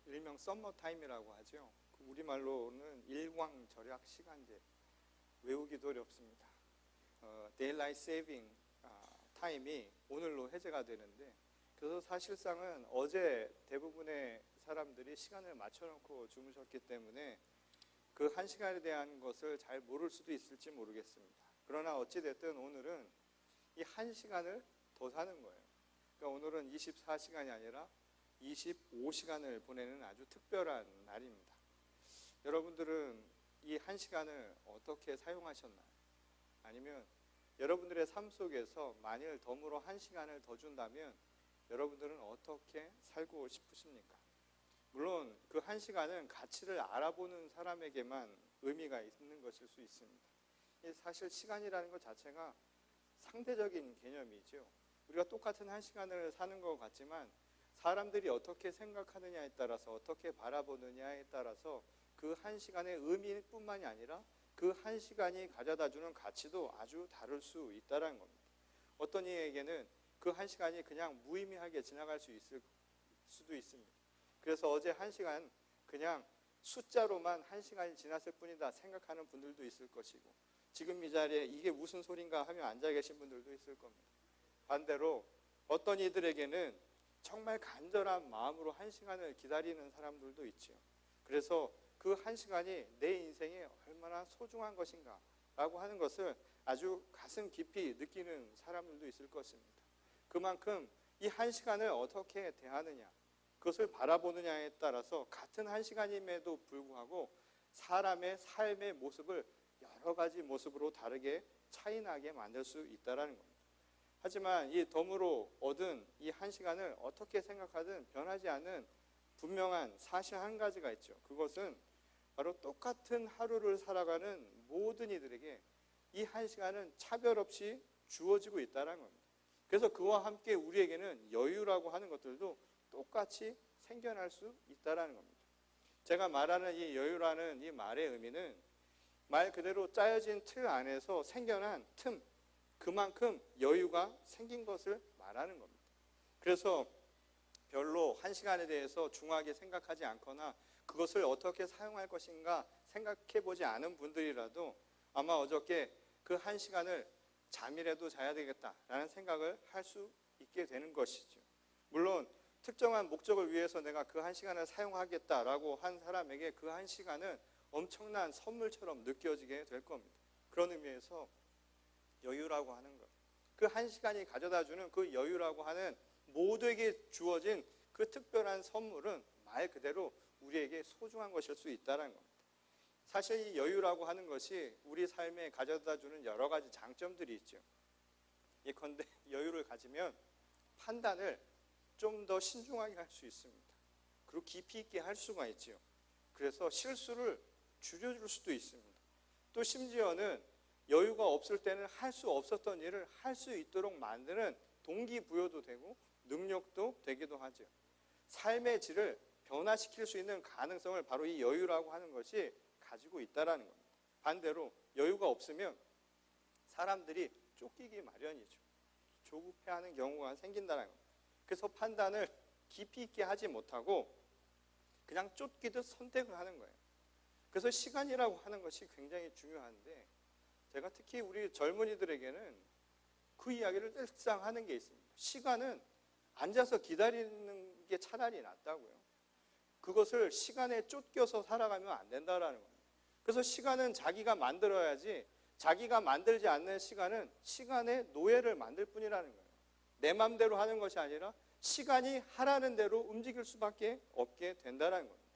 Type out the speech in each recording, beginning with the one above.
일명 썸머타임이라고 하죠. 우리말로는 일광절약 시간제, 외우기도 어렵습니다. 데일라이트 세이빙 타임이 오늘로 해제가 되는데, 그래서 사실상은 어제 대부분의 사람들이 시간을 맞춰놓고 주무셨기 때문에 그 한 시간에 대한 것을 잘 모를 수도 있을지 모르겠습니다. 그러나 어찌됐든 오늘은 이 한 시간을 더 사는 거예요. 그러니까 오늘은 24시간이 아니라 25시간을 보내는 아주 특별한 날입니다. 여러분들은 이 한 시간을 어떻게 사용하셨나요? 아니면 여러분들의 삶 속에서 만일 덤으로 한 시간을 더 준다면 여러분들은 어떻게 살고 싶으십니까? 물론 그 한 시간은 가치를 알아보는 사람에게만 의미가 있는 것일 수 있습니다. 사실 시간이라는 것 자체가 상대적인 개념이죠. 우리가 똑같은 한 시간을 사는 것 같지만 사람들이 어떻게 생각하느냐에 따라서, 어떻게 바라보느냐에 따라서 그 한 시간의 의미뿐만이 아니라 그 한 시간이 가져다주는 가치도 아주 다를 수 있다는 겁니다. 어떤 이에게는 그 한 시간이 그냥 무의미하게 지나갈 수 있을 수도 있습니다. 그래서 어제 한 시간 그냥 숫자로만 한 시간이 지났을 뿐이다 생각하는 분들도 있을 것이고, 지금 이 자리에 이게 무슨 소린가 하며 앉아 계신 분들도 있을 겁니다. 반대로 어떤 이들에게는 정말 간절한 마음으로 한 시간을 기다리는 사람들도 있죠. 그래서 그 한 시간이 내 인생에 얼마나 소중한 것인가 라고 하는 것을 아주 가슴 깊이 느끼는 사람들도 있을 것입니다. 그만큼 이 한 시간을 어떻게 대하느냐, 그것을 바라보느냐에 따라서 같은 한 시간임에도 불구하고 사람의 삶의 모습을 여러 가지 모습으로 다르게 차이나게 만들 수 있다는 겁니다. 하지만 이 덤으로 얻은 이 한 시간을 어떻게 생각하든 변하지 않는 분명한 사실 한 가지가 있죠. 그것은 바로 똑같은 하루를 살아가는 모든 이들에게 이 한 시간은 차별 없이 주어지고 있다는 겁니다. 그래서 그와 함께 우리에게는 여유라고 하는 것들도 똑같이 생겨날 수 있다는 겁니다. 제가 말하는 이 여유라는 이 말의 의미는 말 그대로 짜여진 틀 안에서 생겨난 틈, 그만큼 여유가 생긴 것을 말하는 겁니다. 그래서 별로 한 시간에 대해서 중하게 생각하지 않거나 그것을 어떻게 사용할 것인가 생각해 보지 않은 분들이라도 아마 어저께 그 한 시간을 잠이라도 자야 되겠다라는 생각을 할 수 있게 되는 것이죠. 물론 특정한 목적을 위해서 내가 그 한 시간을 사용하겠다라고 한 사람에게 그 한 시간은 엄청난 선물처럼 느껴지게 될 겁니다. 그런 의미에서 여유라고 하는 것, 그 한 시간이 가져다주는 그 여유라고 하는 모두에게 주어진 그 특별한 선물은 말 그대로 우리에게 소중한 것일 수 있다는 겁니다. 사실 이 여유라고 하는 것이 우리 삶에 가져다주는 여러 가지 장점들이 있죠. 예컨대 여유를 가지면 판단을 좀 더 신중하게 할 수 있습니다. 그리고 깊이 있게 할 수가 있죠. 그래서 실수를 줄여줄 수도 있습니다. 또 심지어는 여유가 없을 때는 할 수 없었던 일을 할 수 있도록 만드는 동기부여도 되고 능력도 되기도 하죠. 삶의 질을 변화시킬 수 있는 가능성을 바로 이 여유라고 하는 것이 가지고 있다는 겁니다. 반대로 여유가 없으면 사람들이 쫓기기 마련이죠. 조급해하는 경우가 생긴다는 겁니다. 그래서 판단을 깊이 있게 하지 못하고 그냥 쫓기듯 선택을 하는 거예요. 그래서 시간이라고 하는 것이 굉장히 중요한데, 제가 특히 우리 젊은이들에게는 그 이야기를 늘상 하는 게 있습니다. 시간은 앉아서 기다리는 게 차라리 낫다고요. 그것을 시간에 쫓겨서 살아가면 안 된다는 겁니다. 그래서 시간은 자기가 만들어야지, 자기가 만들지 않는 시간은 시간의 노예를 만들 뿐이라는 거예요. 내 마음대로 하는 것이 아니라 시간이 하라는 대로 움직일 수밖에 없게 된다는 겁니다.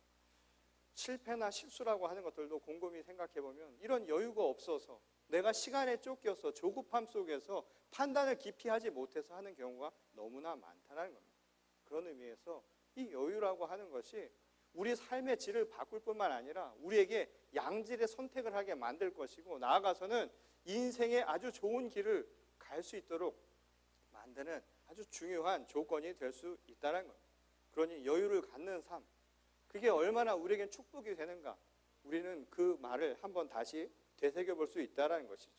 실패나 실수라고 하는 것들도 곰곰이 생각해보면 이런 여유가 없어서 내가 시간에 쫓겨서 조급함 속에서 판단을 깊이 하지 못해서 하는 경우가 너무나 많다는 겁니다. 그런 의미에서 이 여유라고 하는 것이 우리 삶의 질을 바꿀 뿐만 아니라 우리에게 양질의 선택을 하게 만들 것이고, 나아가서는 인생의 아주 좋은 길을 갈 수 있도록 만드는 아주 중요한 조건이 될 수 있다는 겁니다. 그러니 여유를 갖는 삶, 그게 얼마나 우리에겐 축복이 되는가, 우리는 그 말을 한번 다시 되새겨볼 수 있다는 것이죠.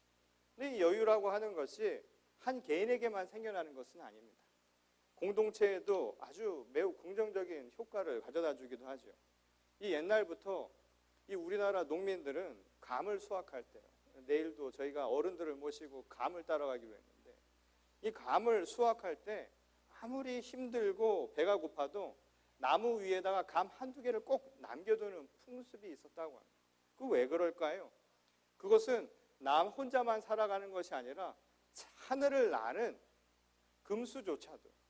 근데 이 여유라고 하는 것이 한 개인에게만 생겨나는 것은 아닙니다. 공동체에도 아주 매우 긍정적인 효과를 가져다 주기도 하죠. 이 옛날부터 이 우리나라 농민들은 감을 수확할 때, 내일도 저희가 어른들을 모시고 감을 따라가기로 했는데, 이 감을 수확할 때 아무리 힘들고 배가 고파도 나무 위에다가 감 한두 개를 꼭 남겨두는 풍습이 있었다고 합니다. 그 왜 그럴까요? 그것은 남 혼자만 살아가는 것이 아니라 하늘을 나는 금수조차도,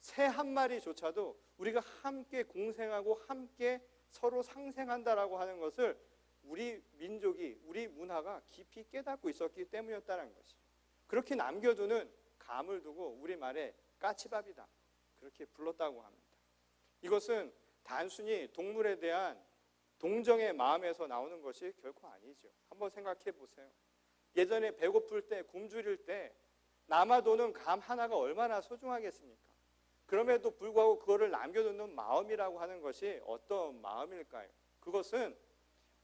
새 한 마리조차도 우리가 함께 공생하고 함께 서로 상생한다라고 하는 것을 우리 민족이, 우리 문화가 깊이 깨닫고 있었기 때문이었다는 것이죠. 그렇게 남겨두는 감을 두고 우리말에 까치밥이다, 그렇게 불렀다고 합니다. 이것은 단순히 동물에 대한 동정의 마음에서 나오는 것이 결코 아니죠. 한번 생각해 보세요. 예전에 배고플 때, 굶주릴 때 남아도는 감 하나가 얼마나 소중하겠습니까? 그럼에도 불구하고 그거를 남겨두는 마음이라고 하는 것이 어떤 마음일까요? 그것은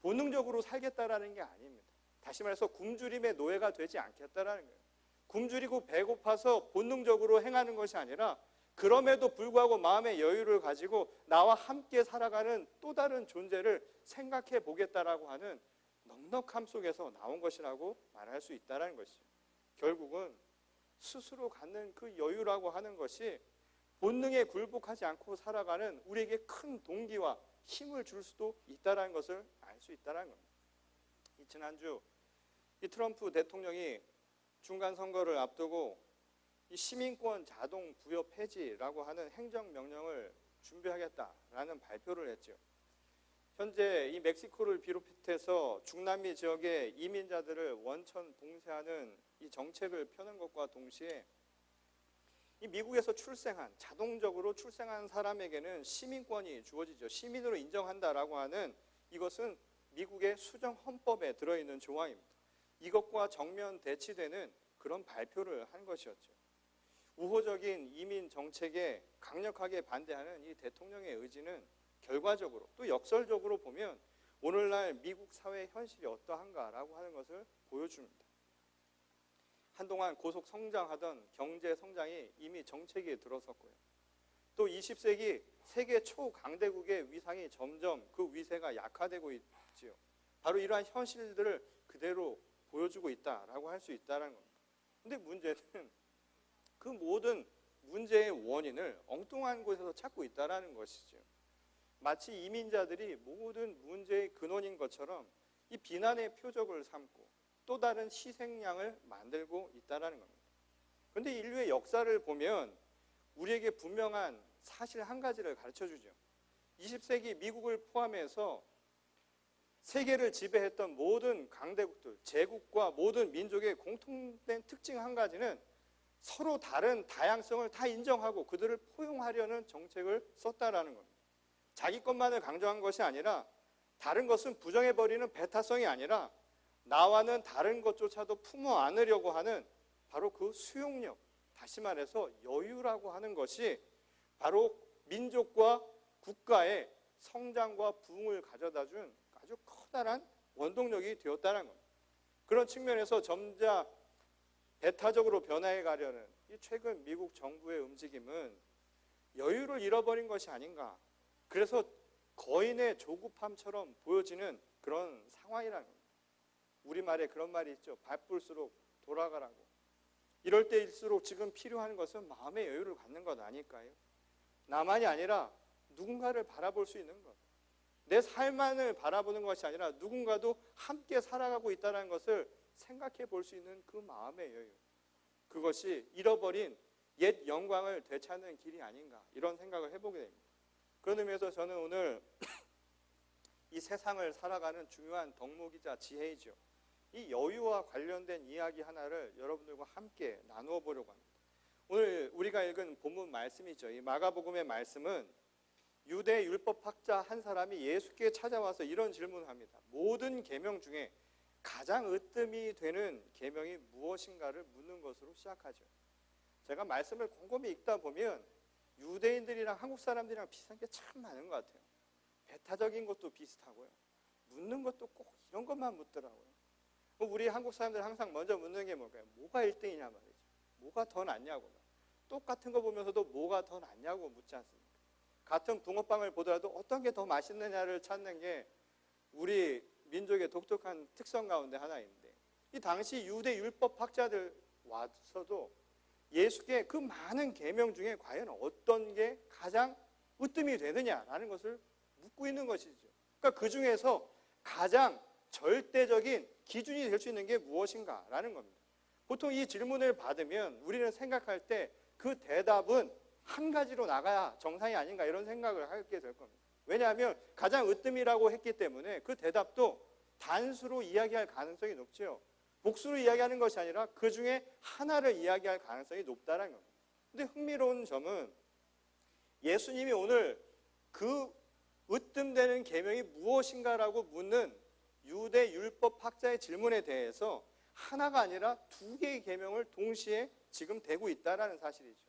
본능적으로 살겠다라는 게 아닙니다. 다시 말해서 굶주림의 노예가 되지 않겠다라는 거예요. 굶주리고 배고파서 본능적으로 행하는 것이 아니라 그럼에도 불구하고 마음의 여유를 가지고 나와 함께 살아가는 또 다른 존재를 생각해 보겠다라고 하는 넉넉함 속에서 나온 것이라고 말할 수 있다는 것이죠. 결국은 스스로 갖는 그 여유라고 하는 것이 본능에 굴복하지 않고 살아가는 우리에게 큰 동기와 힘을 줄 수도 있다는 것을 알 수 있다는 겁니다. 지난주 이 트럼프 대통령이 중간 선거를 앞두고 이 시민권 자동 부여 폐지라고 하는 행정명령을 준비하겠다라는 발표를 했죠. 현재 이 멕시코를 비롯해서 중남미 지역의 이민자들을 원천 봉쇄하는 이 정책을 펴는 것과 동시에 이 미국에서 자동적으로 출생한 사람에게는 시민권이 주어지죠. 시민으로 인정한다라고 하는 이것은 미국의 수정 헌법에 들어있는 조항입니다. 이것과 정면 대치되는 그런 발표를 한 것이었죠. 우호적인 이민 정책에 강력하게 반대하는 이 대통령의 의지는 결과적으로 또 역설적으로 보면 오늘날 미국 사회의 현실이 어떠한가라고 하는 것을 보여줍니다. 한동안 고속 성장하던 경제 성장이 이미 정체기에 들어섰고요. 또 20세기 세계 초강대국의 위상이 점점 그 위세가 약화되고 있지요. 바로 이러한 현실들을 그대로 보여주고 있다라고 할 수 있다는 겁니다. 근데 문제는 그 모든 문제의 원인을 엉뚱한 곳에서 찾고 있다는 것이죠. 마치 이민자들이 모든 문제의 근원인 것처럼 이 비난의 표적을 삼고 또 다른 희생양을 만들고 있다는 겁니다. 그런데 인류의 역사를 보면 우리에게 분명한 사실 한 가지를 가르쳐주죠. 20세기 미국을 포함해서 세계를 지배했던 모든 강대국들, 제국과 모든 민족의 공통된 특징 한 가지는 서로 다른 다양성을 다 인정하고 그들을 포용하려는 정책을 썼다라는 겁니다. 자기 것만을 강조한 것이 아니라 다른 것은 부정해버리는 배타성이 아니라 나와는 다른 것조차도 품어 안으려고 하는 바로 그 수용력, 다시 말해서 여유라고 하는 것이 바로 민족과 국가의 성장과 부흥을 가져다준 아주 커다란 원동력이 되었다는 겁니다. 그런 측면에서 점차 배타적으로 변화해 가려는 이 최근 미국 정부의 움직임은 여유를 잃어버린 것이 아닌가. 그래서 거인의 조급함처럼 보여지는 그런 상황이라는 겁니다. 우리말에 그런 말이 있죠. 바쁠수록 돌아가라고. 이럴 때일수록 지금 필요한 것은 마음의 여유를 갖는 것 아닐까요? 나만이 아니라 누군가를 바라볼 수 있는 것. 내 삶만을 바라보는 것이 아니라 누군가도 함께 살아가고 있다는 것을 생각해 볼 수 있는 그 마음의 여유. 그것이 잃어버린 옛 영광을 되찾는 길이 아닌가 이런 생각을 해보게 됩니다. 그런 의미에서 저는 오늘 이 세상을 살아가는 중요한 덕목이자 지혜이죠. 이 여유와 관련된 이야기 하나를 여러분들과 함께 나누어 보려고 합니다. 오늘 우리가 읽은 본문 말씀이죠. 이 마가복음의 말씀은 유대 율법학자 한 사람이 예수께 찾아와서 이런 질문을 합니다. 모든 계명 중에 가장 으뜸이 되는 계명이 무엇인가를 묻는 것으로 시작하죠. 제가 말씀을 곰곰이 읽다 보면 유대인들이랑 한국 사람들이랑 비슷한 게 참 많은 것 같아요. 배타적인 것도 비슷하고요. 묻는 것도 꼭 이런 것만 묻더라고요. 우리 한국 사람들 항상 먼저 묻는 게 뭘까요? 뭐가 1등이냐 말이죠. 뭐가 더 낫냐고. 똑같은 거 보면서도 뭐가 더 낫냐고 묻지 않습니까? 같은 붕어빵을 보더라도 어떤 게 더 맛있느냐를 찾는 게 우리 민족의 독특한 특성 가운데 하나인데, 이 당시 유대 율법 학자들 와서도 예수께 그 많은 계명 중에 과연 어떤 게 가장 으뜸이 되느냐라는 것을 묻고 있는 것이죠. 그러니까 그 중에서 가장 절대적인 기준이 될 수 있는 게 무엇인가라는 겁니다. 보통 이 질문을 받으면 우리는 생각할 때 그 대답은 한 가지로 나가야 정상이 아닌가 이런 생각을 하게 될 겁니다. 왜냐하면 가장 으뜸이라고 했기 때문에 그 대답도 단수로 이야기할 가능성이 높죠. 복수로 이야기하는 것이 아니라 그 중에 하나를 이야기할 가능성이 높다는 겁니다. 그런데 흥미로운 점은 예수님이 오늘 그 으뜸되는 계명이 무엇인가라고 묻는 유대 율법 학자의 질문에 대해서 하나가 아니라 두 개의 계명을 동시에 지금 대고 있다는 사실이죠.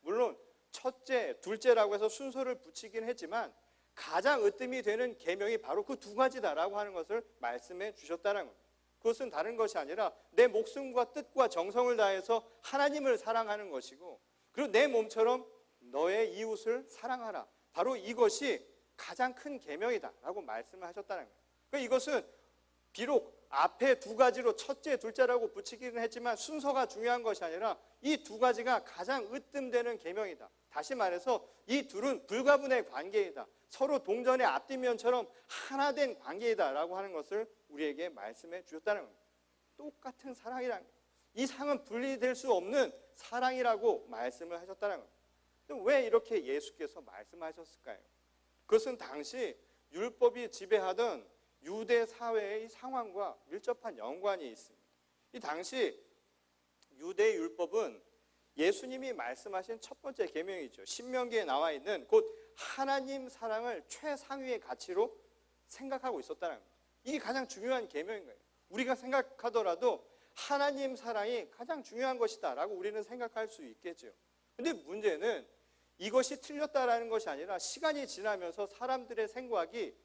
물론 첫째, 둘째라고 해서 순서를 붙이긴 했지만 가장 으뜸이 되는 계명이 바로 그 두 가지다라고 하는 것을 말씀해 주셨다는 겁니다. 그것은 다른 것이 아니라 내 목숨과 뜻과 정성을 다해서 하나님을 사랑하는 것이고, 그리고 내 몸처럼 너의 이웃을 사랑하라. 바로 이것이 가장 큰 계명이다라고 말씀을 하셨다는 거예요. 그러니까 이것은 비록 앞에 두 가지로 첫째, 둘째라고 붙이기는 했지만 순서가 중요한 것이 아니라 이 두 가지가 가장 으뜸되는 계명이다. 다시 말해서 이 둘은 불가분의 관계이다. 서로 동전의 앞뒷면처럼 하나 된 관계이다라고 하는 것을 우리에게 말씀해 주셨다는 겁니다. 똑같은 사랑이라는 거예요. 이 상은 분리될 수 없는 사랑이라고 말씀을 하셨다는 겁니다. 왜 이렇게 예수께서 말씀하셨을까요? 그것은 당시 율법이 지배하던 유대 사회의 상황과 밀접한 연관이 있습니다. 이 당시 유대 율법은 예수님이 말씀하신 첫 번째 계명이죠. 신명기에 나와 있는 곧 하나님 사랑을 최상위의 가치로 생각하고 있었다는 겁니다. 이게 가장 중요한 계명인 거예요. 우리가 생각하더라도 하나님 사랑이 가장 중요한 것이다 라고 우리는 생각할 수 있겠죠. 근데 문제는 이것이 틀렸다라는 것이 아니라 시간이 지나면서 사람들의 생각이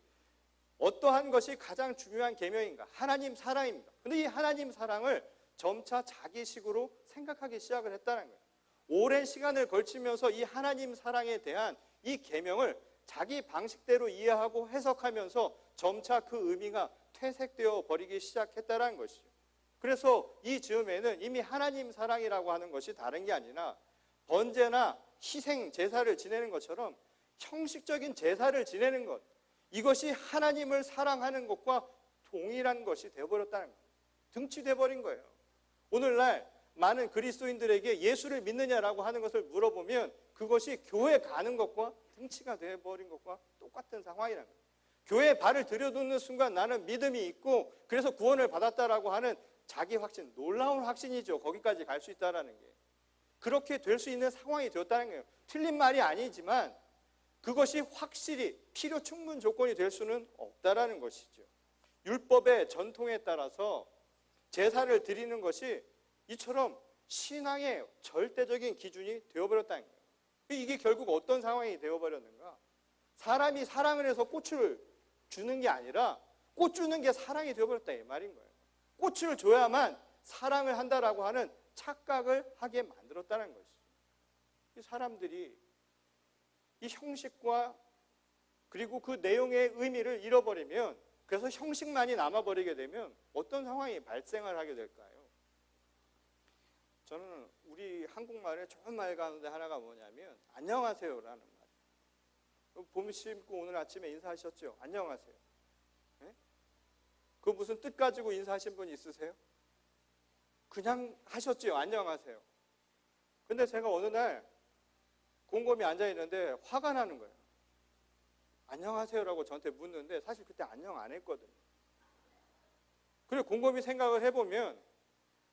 어떠한 것이 가장 중요한 계명인가? 하나님 사랑입니다. 근데 이 하나님 사랑을 점차 자기식으로 생각하기 시작을 했다는 거예요. 오랜 시간을 걸치면서 이 하나님 사랑에 대한 이 계명을 자기 방식대로 이해하고 해석하면서 점차 그 의미가 퇴색되어 버리기 시작했다는 것이죠. 그래서 이 즈음에는 이미 하나님 사랑이라고 하는 것이 다른 게 아니라 번제나 희생 제사를 지내는 것처럼 형식적인 제사를 지내는 것, 이것이 하나님을 사랑하는 것과 동일한 것이 되어버렸다는 거예요. 등치돼 버린 거예요. 오늘날 많은 그리스도인들에게 예수를 믿느냐라고 하는 것을 물어보면 그것이 교회 가는 것과 등치가 되어버린 것과 똑같은 상황이라는 거예요. 교회에 발을 들여놓는 순간 나는 믿음이 있고 그래서 구원을 받았다라고 하는 자기 확신, 놀라운 확신이죠. 거기까지 갈 수 있다는 게. 그렇게 될 수 있는 상황이 되었다는 거예요. 틀린 말이 아니지만 그것이 확실히 필요 충분 조건이 될 수는 없다라는 것이죠. 율법의 전통에 따라서 제사를 드리는 것이 이처럼 신앙의 절대적인 기준이 되어버렸다는 거예요. 이게 결국 어떤 상황이 되어버렸는가? 사람이 사랑을 해서 꽃을 주는 게 아니라 꽃 주는 게 사랑이 되어버렸다 이 말인 거예요. 꽃을 줘야만 사랑을 한다라고 하는 착각을 하게 만들었다는 것이죠. 이 사람들이 이 형식과 그리고 그 내용의 의미를 잃어버리면, 그래서 형식만이 남아버리게 되면 어떤 상황이 발생을 하게 될까요? 저는 우리 한국말에 좋은 말 가운데 하나가 뭐냐면 안녕하세요라는 말. 봄 심고 오늘 아침에 인사하셨죠? 안녕하세요. 네? 그 무슨 뜻 가지고 인사하신 분 있으세요? 그냥 하셨죠? 안녕하세요. 근데 제가 어느 날 곰곰이 앉아있는데 화가 나는 거예요. 안녕하세요라고 저한테 묻는데 사실 그때 안녕 안 했거든요. 그리고 곰곰이 생각을 해보면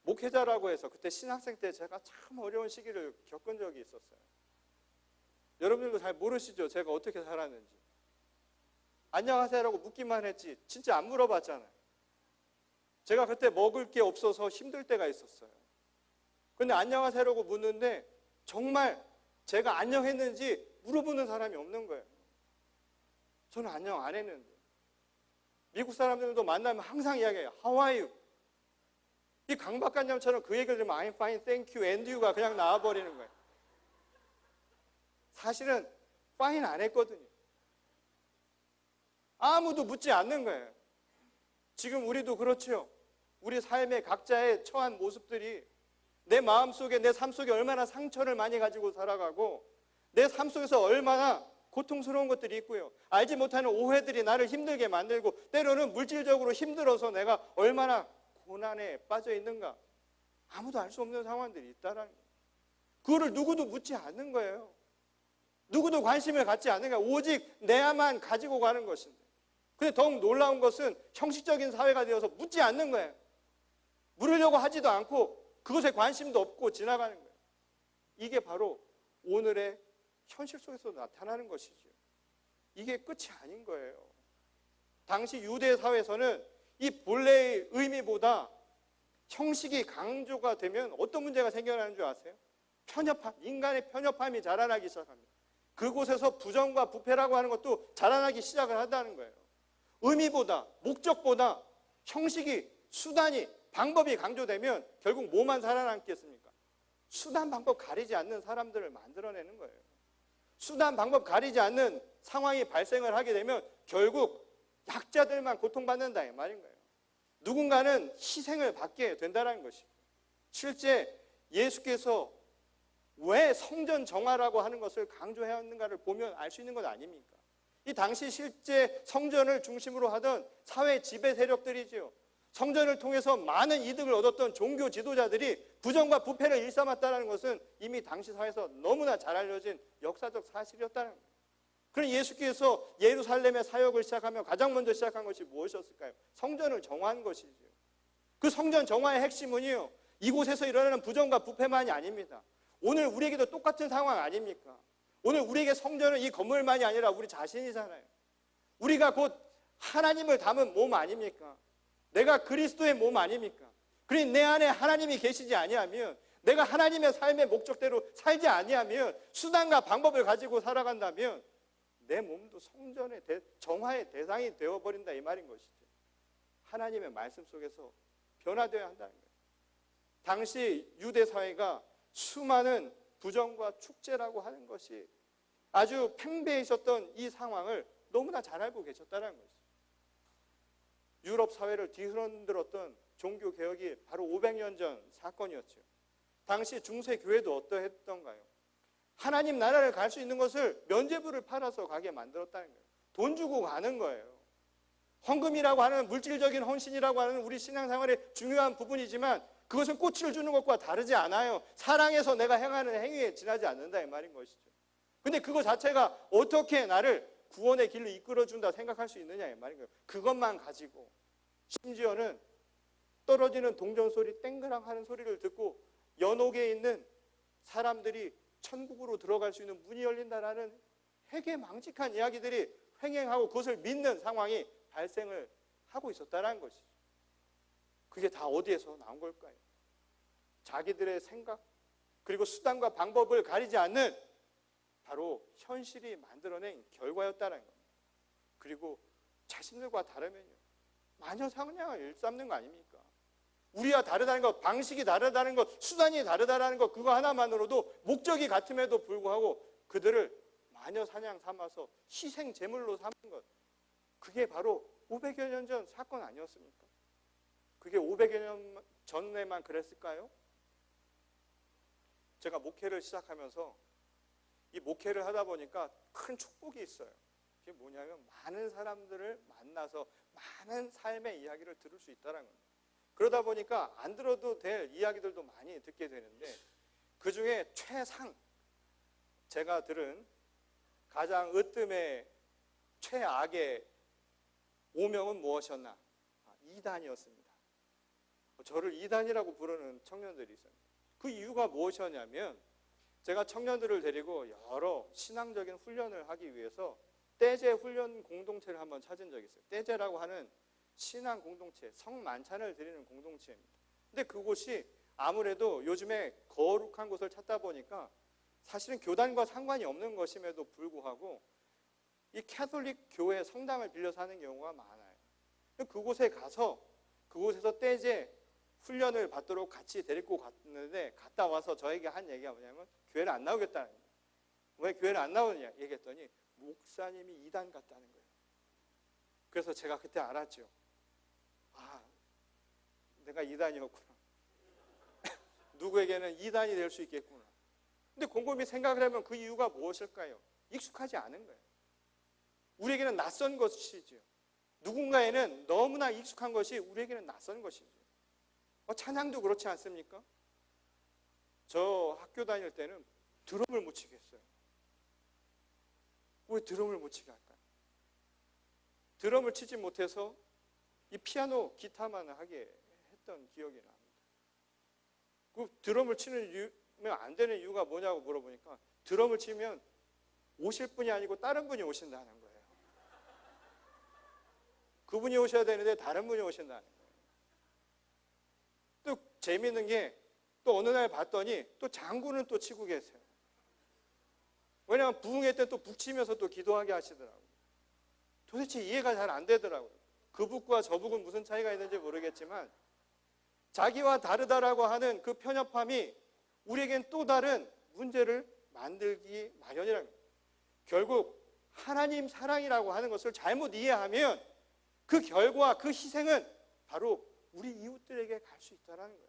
목회자라고 해서 그때 신학생 때 제가 참 어려운 시기를 겪은 적이 있었어요. 여러분들도 잘 모르시죠? 제가 어떻게 살았는지. 안녕하세요라고 묻기만 했지 진짜 안 물어봤잖아요. 제가 그때 먹을 게 없어서 힘들 때가 있었어요. 근데 안녕하세요라고 묻는데 정말 제가 안녕했는지 물어보는 사람이 없는 거예요. 저는 안녕 안 했는데. 미국 사람들도 만나면 항상 이야기해요. How are you? 이 강박관념처럼 그 얘기를 들으면 I'm fine, thank you, and you가 그냥 나와버리는 거예요. 사실은 파인 안 했거든요. 아무도 묻지 않는 거예요. 지금 우리도 그렇죠. 우리 삶의 각자의 처한 모습들이 내 마음속에, 내 삶 속에 얼마나 상처를 많이 가지고 살아가고 내 삶 속에서 얼마나 고통스러운 것들이 있고요. 알지 못하는 오해들이 나를 힘들게 만들고 때로는 물질적으로 힘들어서 내가 얼마나 고난에 빠져 있는가 아무도 알 수 없는 상황들이 있다는 거예요. 그거를 누구도 묻지 않는 거예요. 누구도 관심을 갖지 않는 거예요. 오직 내야만 가지고 가는 것인데. 근데 더욱 놀라운 것은 형식적인 사회가 되어서 묻지 않는 거예요. 물으려고 하지도 않고 그것에 관심도 없고 지나가는 거예요. 이게 바로 오늘의 현실 속에서 나타나는 것이죠. 이게 끝이 아닌 거예요. 당시 유대 사회에서는 이 본래의 의미보다 형식이 강조가 되면 어떤 문제가 생겨나는 줄 아세요? 편협함, 인간의 편협함이 자라나기 시작합니다. 그곳에서 부정과 부패라고 하는 것도 자라나기 시작을 한다는 거예요. 의미보다, 목적보다 형식이, 수단이, 방법이 강조되면 결국 뭐만 살아남겠습니까? 수단, 방법 가리지 않는 사람들을 만들어내는 거예요. 수단, 방법 가리지 않는 상황이 발생을 하게 되면 결국 약자들만 고통받는다 이 말인 거예요. 누군가는 희생을 받게 된다는 것이고, 실제 예수께서 왜 성전 정화라고 하는 것을 강조해왔는가를 보면 알 수 있는 것 아닙니까? 이 당시 실제 성전을 중심으로 하던 사회 지배 세력들이지요. 성전을 통해서 많은 이득을 얻었던 종교 지도자들이 부정과 부패를 일삼았다는 것은 이미 당시 사회에서 너무나 잘 알려진 역사적 사실이었다는 거예요. 그럼 예수께서 예루살렘의 사역을 시작하며 가장 먼저 시작한 것이 무엇이었을까요? 성전을 정화한 것이죠. 그 성전 정화의 핵심은요, 이곳에서 일어나는 부정과 부패만이 아닙니다. 오늘 우리에게도 똑같은 상황 아닙니까? 오늘 우리에게 성전은 이 건물만이 아니라 우리 자신이잖아요. 우리가 곧 하나님을 담은 몸 아닙니까? 내가 그리스도의 몸 아닙니까? 그러니 내 안에 하나님이 계시지 아니하면, 내가 하나님의 삶의 목적대로 살지 아니하면, 수단과 방법을 가지고 살아간다면 내 몸도 성전의 정화의 대상이 되어버린다 이 말인 것이죠. 하나님의 말씀 속에서 변화되어야 한다는 거예요. 당시 유대 사회가 수많은 부정과 축제라고 하는 것이 아주 팽배해 있었던 이 상황을 너무나 잘 알고 계셨다는 것이죠. 유럽 사회를 뒤흔들었던 종교 개혁이 바로 500년 전 사건이었죠. 당시 중세 교회도 어떠했던가요? 하나님 나라를 갈 수 있는 것을 면죄부를 팔아서 가게 만들었다는 거예요. 돈 주고 가는 거예요. 헌금이라고 하는 물질적인 헌신이라고 하는 우리 신앙생활의 중요한 부분이지만 그것은 꽃을 주는 것과 다르지 않아요. 사랑해서 내가 행하는 행위에 지나지 않는다 이 말인 것이죠. 근데 그거 자체가 어떻게 나를 구원의 길로 이끌어준다 생각할 수 있느냐 이 말인 거예요. 그것만 가지고 심지어는 떨어지는 동전 소리 땡그랑 하는 소리를 듣고 연옥에 있는 사람들이 천국으로 들어갈 수 있는 문이 열린다라는 해괴망측한 이야기들이 횡행하고 그것을 믿는 상황이 발생을 하고 있었다는 것이죠. 그게 다 어디에서 나온 걸까요? 자기들의 생각 그리고 수단과 방법을 가리지 않는 바로 현실이 만들어낸 결과였다는 겁니다. 그리고 자신들과 다르면요, 마녀 사냥을 일삼는 거 아닙니까? 우리와 다르다는 것, 방식이 다르다는 것, 수단이 다르다는 것, 그거 하나만으로도 목적이 같음에도 불구하고 그들을 마녀 사냥 삼아서 희생 제물로 삼은 것, 그게 바로 500여 년 전 사건 아니었습니까? 그게 500여 년 전에만 그랬을까요? 제가 목회를 시작하면서 이 목회를 하다 보니까 큰 축복이 있어요. 그게 뭐냐면 많은 사람들을 만나서 많은 삶의 이야기를 들을 수 있다는 겁니다. 그러다 보니까 안 들어도 될 이야기들도 많이 듣게 되는데 그 중에 최상, 제가 들은 가장 으뜸의 최악의 오명은 무엇이었나? 이단이었습니다. 저를 이단이라고 부르는 청년들이 있어요. 그 이유가 무엇이었냐면 제가 청년들을 데리고 여러 신앙적인 훈련을 하기 위해서 떼제 훈련 공동체를 한번 찾은 적이 있어요. 떼제라고 하는 신앙 공동체, 성만찬을 드리는 공동체입니다. 근데 그곳이 아무래도 요즘에 거룩한 곳을 찾다 보니까 사실은 교단과 상관이 없는 것임에도 불구하고 이 캐톨릭 교회 성당을 빌려서 하는 경우가 많아요. 그곳에 가서 그곳에서 떼제 훈련을 받도록 같이 데리고 갔는데 갔다 와서 저에게 한 얘기가 뭐냐면 교회를 안 나오겠다는 거예요. 왜 교회는 안 나오느냐 얘기했더니 목사님이 이단 같다는 거예요. 그래서 제가 그때 알았죠. 아, 내가 이단이었구나. 누구에게는 이단이 될 수 있겠구나. 근데 곰곰이 생각을 하면 그 이유가 무엇일까요? 익숙하지 않은 거예요. 우리에게는 낯선 것이죠. 누군가에는 너무나 익숙한 것이 우리에게는 낯선 것이죠. 찬양도 그렇지 않습니까? 저 학교 다닐 때는 드럼을 못 치겠어요. 왜 드럼을 못 치게 할까요? 드럼을 치지 못해서 이 피아노, 기타만 하게 했던 기억이 납니다. 그 드럼을 치면 안 되는 이유가 뭐냐고 물어보니까 드럼을 치면 오실 분이 아니고 다른 분이 오신다는 거예요. 그분이 오셔야 되는데 다른 분이 오신다는 거예요. 또 재미있는 게 또 어느 날 봤더니 또 장구는 또 치고 계세요. 왜냐하면 부흥회 때 또 북치면서 또 기도하게 하시더라고요. 도대체 이해가 잘 안 되더라고요. 그 북과 저 북은 무슨 차이가 있는지 모르겠지만 자기와 다르다라고 하는 그 편협함이 우리에겐 또 다른 문제를 만들기 마련이라는 거예요. 결국 하나님 사랑이라고 하는 것을 잘못 이해하면 그 결과, 그 희생은 바로 우리 이웃들에게 갈 수 있다는 거예요.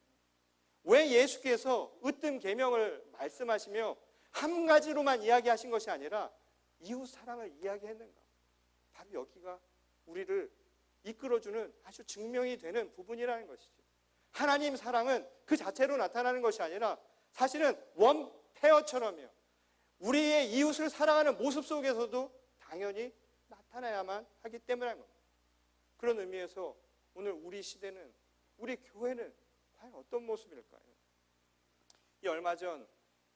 왜 예수께서 으뜸 계명을 말씀하시며 한 가지로만 이야기하신 것이 아니라 이웃 사랑을 이야기했는가? 바로 여기가 우리를 이끌어주는 아주 증명이 되는 부분이라는 것이죠. 하나님 사랑은 그 자체로 나타나는 것이 아니라 사실은 원페어처럼요. 우리의 이웃을 사랑하는 모습 속에서도 당연히 나타나야만 하기 때문인 겁니다. 그런 의미에서 오늘 우리 시대는, 우리 교회는 과연 어떤 모습일까요? 이 얼마 전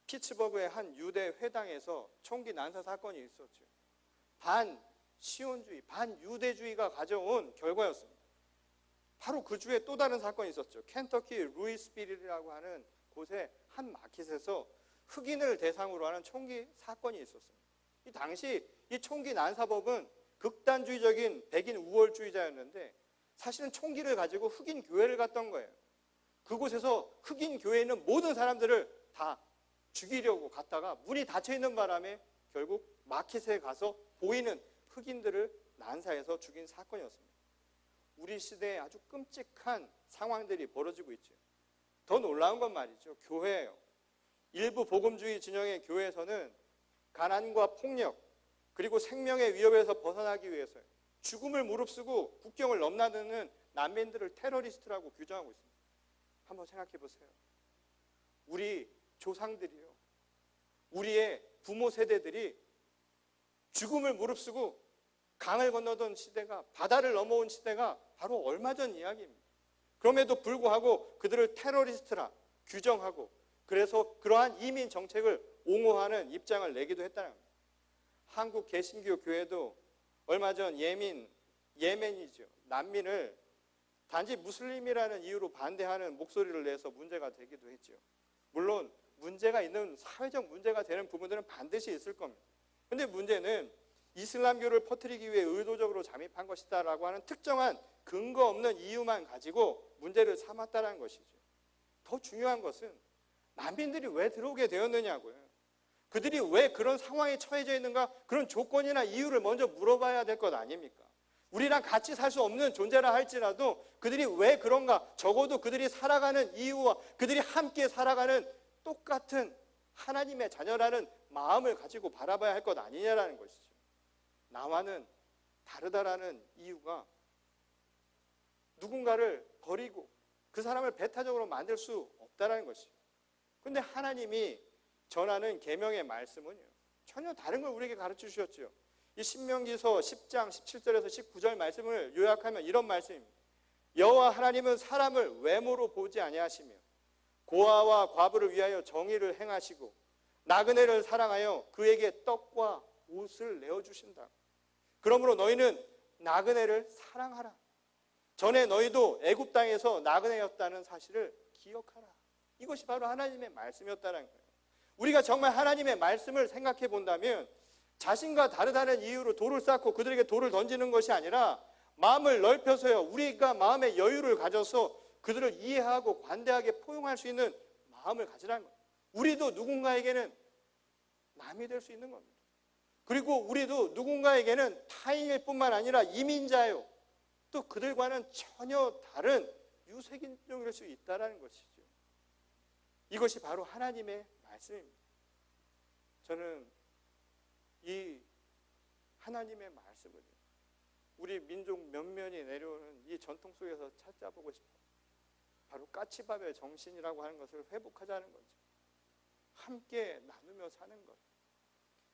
피츠버그의 한 유대 회당에서 총기 난사 사건이 있었죠. 반시온주의, 반유대주의가 가져온 결과였습니다. 바로 그 주에 또 다른 사건이 있었죠. 켄터키 루이스빌이라고 하는 곳의 한 마켓에서 흑인을 대상으로 하는 총기 사건이 있었습니다. 이 당시 이 총기 난사법은 극단주의적인 백인 우월주의자였는데 사실은 총기를 가지고 흑인 교회를 갔던 거예요. 그곳에서 흑인 교회에 있는 모든 사람들을 다 죽이려고 갔다가 문이 닫혀 있는 바람에 결국 마켓에 가서 보이는 흑인들을 난사해서 죽인 사건이었습니다. 우리 시대에 아주 끔찍한 상황들이 벌어지고 있죠. 더 놀라운 건 말이죠. 교회예요. 일부 복음주의 진영의 교회에서는 가난과 폭력 그리고 생명의 위협에서 벗어나기 위해서 죽음을 무릅쓰고 국경을 넘나드는 난민들을 테러리스트라고 규정하고 있습니다. 한번 생각해 보세요. 우리 조상들이요, 우리의 부모 세대들이 죽음을 무릅쓰고 강을 건너던 시대가, 바다를 넘어온 시대가 바로 얼마 전 이야기입니다. 그럼에도 불구하고 그들을 테러리스트라 규정하고 그래서 그러한 이민 정책을 옹호하는 입장을 내기도 했다는 겁니다. 한국 개신교 교회도 얼마 전 예멘이죠. 난민을 단지 무슬림이라는 이유로 반대하는 목소리를 내서 문제가 되기도 했죠. 물론 문제가 있는, 사회적 문제가 되는 부분들은 반드시 있을 겁니다. 그런데 문제는 이슬람교를 퍼뜨리기 위해 의도적으로 잠입한 것이다라고 하는 특정한 근거 없는 이유만 가지고 문제를 삼았다는 것이죠. 더 중요한 것은 난민들이 왜 들어오게 되었느냐고요. 그들이 왜 그런 상황에 처해져 있는가, 그런 조건이나 이유를 먼저 물어봐야 될 것 아닙니까? 우리랑 같이 살 수 없는 존재라 할지라도 그들이 왜 그런가, 적어도 그들이 살아가는 이유와 그들이 함께 살아가는 똑같은 하나님의 자녀라는 마음을 가지고 바라봐야 할 것 아니냐라는 것이죠. 나와는 다르다라는 이유가 누군가를 버리고 그 사람을 배타적으로 만들 수 없다라는 것이죠. 그런데 하나님이 전하는 계명의 말씀은요, 전혀 다른 걸 우리에게 가르쳐 주셨죠. 이 신명기서 10장 17절에서 19절 말씀을 요약하면 이런 말씀입니다. 여호와 하나님은 사람을 외모로 보지 아니하시며 고아와 과부를 위하여 정의를 행하시고 나그네를 사랑하여 그에게 떡과 옷을 내어주신다. 그러므로 너희는 나그네를 사랑하라. 전에 너희도 애굽 땅에서 나그네였다는 사실을 기억하라. 이것이 바로 하나님의 말씀이었다는 거예요. 우리가 정말 하나님의 말씀을 생각해 본다면 자신과 다르다는 이유로 돌을 쌓고 그들에게 돌을 던지는 것이 아니라 마음을 넓혀서요, 우리가 마음의 여유를 가져서 그들을 이해하고 관대하게 포용할 수 있는 마음을 가지라는 거예요. 우리도 누군가에게는 남이 될 수 있는 겁니다. 그리고 우리도 누군가에게는 타인일 뿐만 아니라 이민자요. 또 그들과는 전혀 다른 유색인종일 수 있다는 것이죠. 이것이 바로 하나님의 말씀입니다. 저는 이 하나님의 말씀을 우리 민족 면면이 내려오는 이 전통 속에서 찾아보고 싶어요. 바로 까치밥의 정신이라고 하는 것을 회복하자는 거죠. 함께 나누며 사는 것.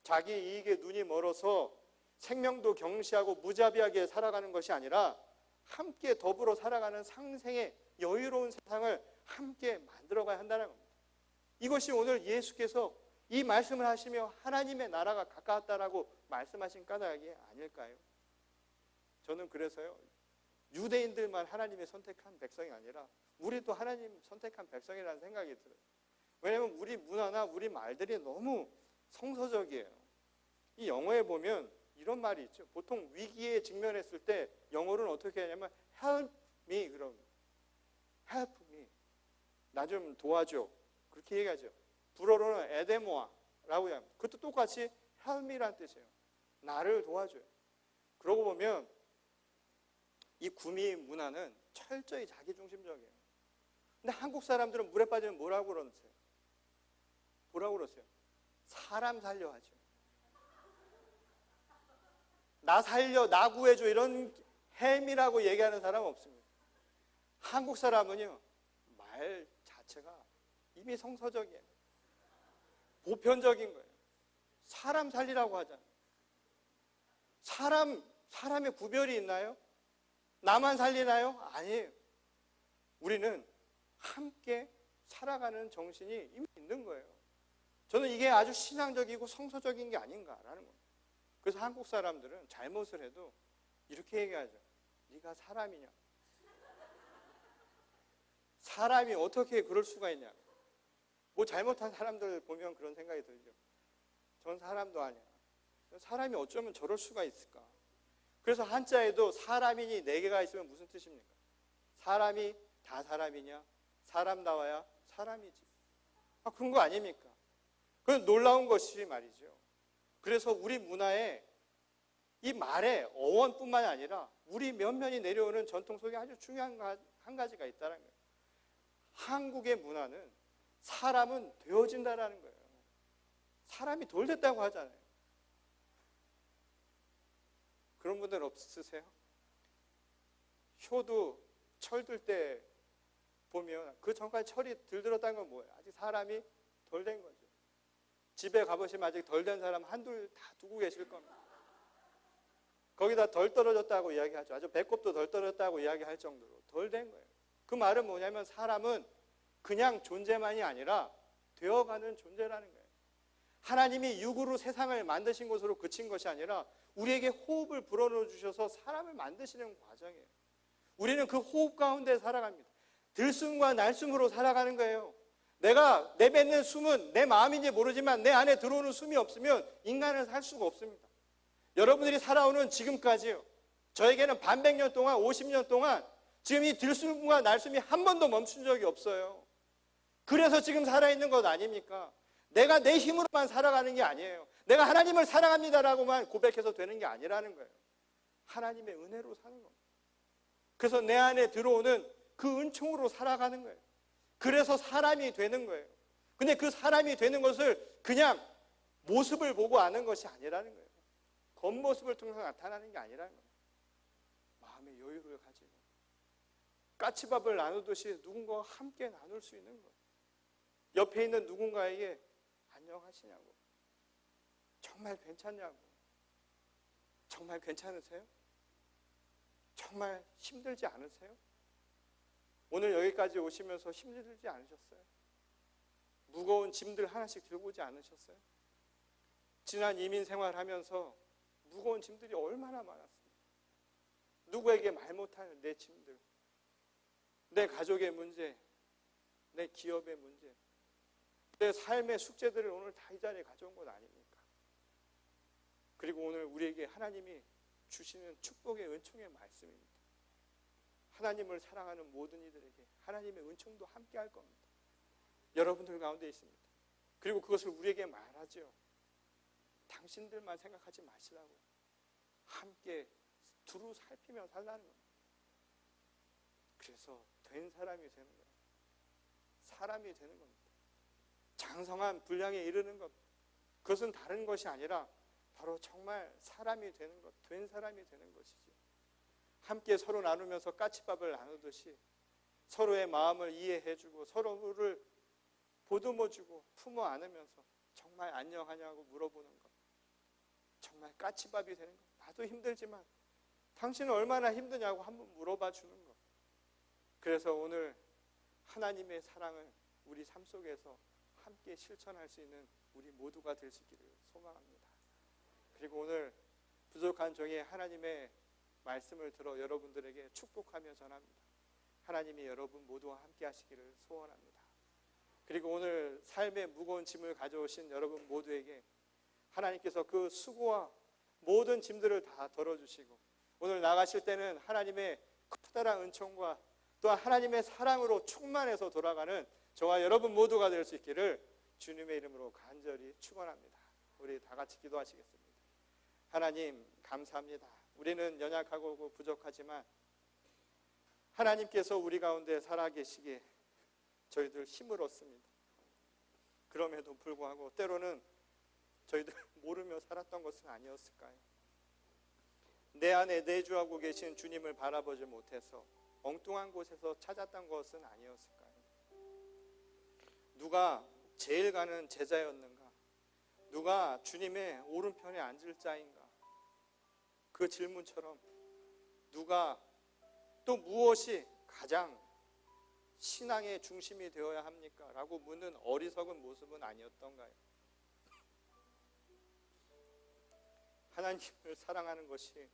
자기 이익에 눈이 멀어서 생명도 경시하고 무자비하게 살아가는 것이 아니라 함께 더불어 살아가는 상생의 여유로운 세상을 함께 만들어가야 한다는 겁니다. 이것이 오늘 예수께서 이 말씀을 하시며 하나님의 나라가 가까웠다라고 말씀하신 까닭이 아닐까요? 저는 그래서요, 유대인들만 하나님의 선택한 백성이 아니라 우리도 하나님 선택한 백성이라는 생각이 들어요. 왜냐하면 우리 문화나 우리 말들이 너무 성서적이에요. 이 영어에 보면 이런 말이 있죠. 보통 위기에 직면했을 때 영어로는 어떻게 하냐면 help me, 그럼 help me, 나 좀 도와줘, 그렇게 얘기하죠. 불어로는 에데모아라고 합니다. 그것도 똑같이 help me라는 뜻이에요. 나를 도와줘요. 그러고 보면 이 구미 문화는 철저히 자기중심적이에요. 근데 한국 사람들은 물에 빠지면 뭐라고 그러세요? 뭐라고 그러세요? 사람 살려 하죠. 나 살려, 나 구해줘, 이런 햄이라고 얘기하는 사람은 없습니다. 한국 사람은요, 말 자체가 이미 성서적이에요. 보편적인 거예요. 사람 살리라고 하잖아요. 사람의 구별이 있나요? 나만 살리나요? 아니에요. 우리는 함께 살아가는 정신이 이미 있는 거예요. 저는 이게 아주 신앙적이고 성서적인 게 아닌가라는 겁니다. 그래서 한국 사람들은 잘못을 해도 이렇게 얘기하죠. 네가 사람이냐? 사람이 어떻게 그럴 수가 있냐? 뭐 잘못한 사람들 보면 그런 생각이 들죠. 전 사람도 아니야. 사람이 어쩌면 저럴 수가 있을까? 그래서 한자에도 사람이니 네 개가 있으면 무슨 뜻입니까? 사람이 다 사람이냐? 사람다워야 사람이지. 그런 거 아닙니까? 그건 놀라운 것이 말이죠. 그래서 우리 문화에 이 말의 어원뿐만 아니라 우리 면면이 내려오는 전통 속에 아주 중요한 한 가지가 있다는 거예요. 한국의 문화는 사람은 되어진다라는 거예요. 사람이 돌 됐다고 하잖아요. 그런 분들 없으세요? 효도 철 들 때 보면 그 전까지 철이 들들었다는 건 뭐예요? 아직 사람이 덜 된 거죠. 집에 가보시면 아직 덜 된 사람 한둘 다 두고 계실 겁니다. 거기다 덜 떨어졌다고 이야기하죠. 아주 배꼽도 덜 떨어졌다고 이야기할 정도로 덜 된 거예요. 그 말은 뭐냐면 사람은 그냥 존재만이 아니라 되어가는 존재라는 거예요. 하나님이 육으로 세상을 만드신 것으로 그친 것이 아니라 우리에게 호흡을 불어넣어 주셔서 사람을 만드시는 과정이에요. 우리는 그 호흡 가운데 살아갑니다. 들숨과 날숨으로 살아가는 거예요. 내가 내뱉는 숨은 내 마음인지 모르지만 내 안에 들어오는 숨이 없으면 인간은 살 수가 없습니다. 여러분들이 살아오는 지금까지요, 저에게는 반백 년 동안 50년 동안 지금 이 들숨과 날숨이 한 번도 멈춘 적이 없어요. 그래서 지금 살아있는 것 아닙니까? 내가 내 힘으로만 살아가는 게 아니에요. 내가 하나님을 사랑합니다라고만 고백해서 되는 게 아니라는 거예요. 하나님의 은혜로 사는 겁니다. 그래서 내 안에 들어오는 그 은총으로 살아가는 거예요. 그래서 사람이 되는 거예요. 근데 그 사람이 되는 것을 그냥 모습을 보고 아는 것이 아니라는 거예요. 겉모습을 통해서 나타나는 게 아니라는 거예요. 마음의 여유를 가지고 까치밥을 나누듯이 누군가와 함께 나눌 수 있는 거예요. 옆에 있는 누군가에게 안녕하시냐고, 정말 괜찮냐고, 정말 괜찮으세요? 정말 힘들지 않으세요? 오늘 여기까지 오시면서 힘들지 않으셨어요? 무거운 짐들 하나씩 들고 오지 않으셨어요? 지난 이민 생활하면서 무거운 짐들이 얼마나 많았습니까? 누구에게 말 못하는 내 짐들, 내 가족의 문제, 내 기업의 문제, 내 삶의 숙제들을 오늘 다 이 자리에 가져온 것 아닙니까? 그리고 오늘 우리에게 하나님이 주시는 축복의 은총의 말씀입니다. 하나님을 사랑하는 모든 이들에게 하나님의 은총도 함께 할 겁니다. 여러분들 가운데 있습니다. 그리고 그것을 우리에게 말하죠. 당신들만 생각하지 마시라고요. 함께 두루 살피며 살라는 겁니다. 그래서 된 사람이 되는 거예요. 사람이 되는 겁니다. 장성한 분량에 이르는 것, 그것은 다른 것이 아니라 바로 정말 사람이 되는 것, 된 사람이 되는 것이지. 함께 서로 나누면서 까치밥을 나누듯이 서로의 마음을 이해해주고 서로를 보듬어주고 품어 안으면서 정말 안녕하냐고 물어보는 것, 정말 까치밥이 되는 것. 나도 힘들지만 당신은 얼마나 힘드냐고 한번 물어봐 주는 것. 그래서 오늘 하나님의 사랑을 우리 삶 속에서 함께 실천할 수 있는 우리 모두가 될 수 있기를 소망합니다. 그리고 오늘 부족한 종의 하나님의 말씀을 들어 여러분들에게 축복하며 전합니다. 하나님이 여러분 모두와 함께 하시기를 소원합니다. 그리고 오늘 삶의 무거운 짐을 가져오신 여러분 모두에게 하나님께서 그 수고와 모든 짐들을 다 덜어주시고 오늘 나가실 때는 하나님의 커다란 은총과 또한 하나님의 사랑으로 충만해서 돌아가는 저와 여러분 모두가 될 수 있기를 주님의 이름으로 간절히 축원합니다. 우리 다 같이 기도하시겠습니다. 하나님 감사합니다. 우리는 연약하고 부족하지만 하나님께서 우리 가운데 살아계시기에 저희들 힘을 얻습니다. 그럼에도 불구하고 때로는 저희들 모르며 살았던 것은 아니었을까요? 내 안에 내주하고 계신 주님을 바라보지 못해서 엉뚱한 곳에서 찾았던 것은 아니었을까요? 누가 제일 가는 제자였는가? 누가 주님의 오른편에 앉을 자인가? 그 질문처럼 누가 또 무엇이 가장 신앙의 중심이 되어야 합니까? 라고 묻는 어리석은 모습은 아니었던가요? 하나님을 사랑하는 것이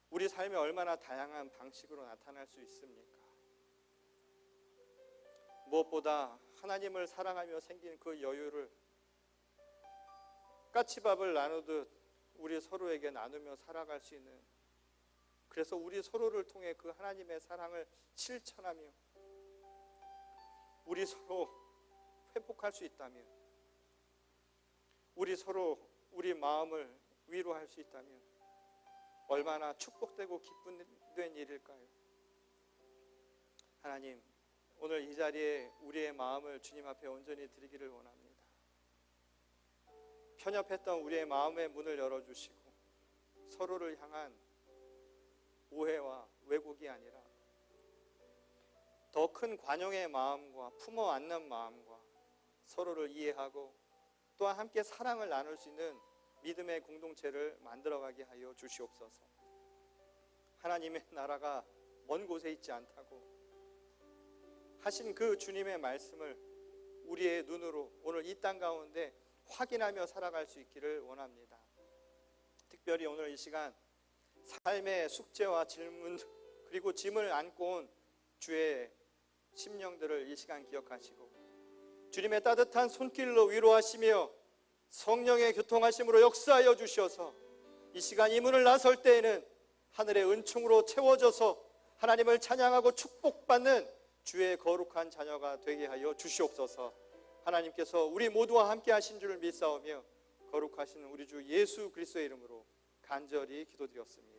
우리 삶에 얼마나 다양한 방식으로 나타날 수 있습니까? 무엇보다 하나님을 사랑하며 생긴 그 여유를 까치밥을 나누듯 우리 서로에게 나누며 살아갈 수 있는, 그래서 우리 서로를 통해 그 하나님의 사랑을 실천하며 우리 서로 회복할 수 있다면, 우리 서로 우리 마음을 위로할 수 있다면 얼마나 축복되고 기쁜 일일까요? 하나님, 오늘 이 자리에 우리의 마음을 주님 앞에 온전히 드리기를 원합니다. 편협했던 우리의 마음의 문을 열어주시고 서로를 향한 오해와 왜곡이 아니라 더 큰 관용의 마음과 품어 안는 마음과 서로를 이해하고 또한 함께 사랑을 나눌 수 있는 믿음의 공동체를 만들어가게 하여 주시옵소서. 하나님의 나라가 먼 곳에 있지 않다고 하신 그 주님의 말씀을 우리의 눈으로 오늘 이 땅 가운데 확인하며 살아갈 수 있기를 원합니다. 특별히 오늘 이 시간 삶의 숙제와 질문 그리고 짐을 안고 온 주의 심령들을 이 시간 기억하시고 주님의 따뜻한 손길로 위로하시며 성령의 교통하심으로 역사하여 주셔서 이 시간 이 문을 나설 때에는 하늘의 은총으로 채워져서 하나님을 찬양하고 축복받는 주의 거룩한 자녀가 되게 하여 주시옵소서. 하나님께서 우리 모두와 함께 하신 줄을 믿사오며 거룩하신 우리 주 예수 그리스도의 이름으로 간절히 기도드렸습니다.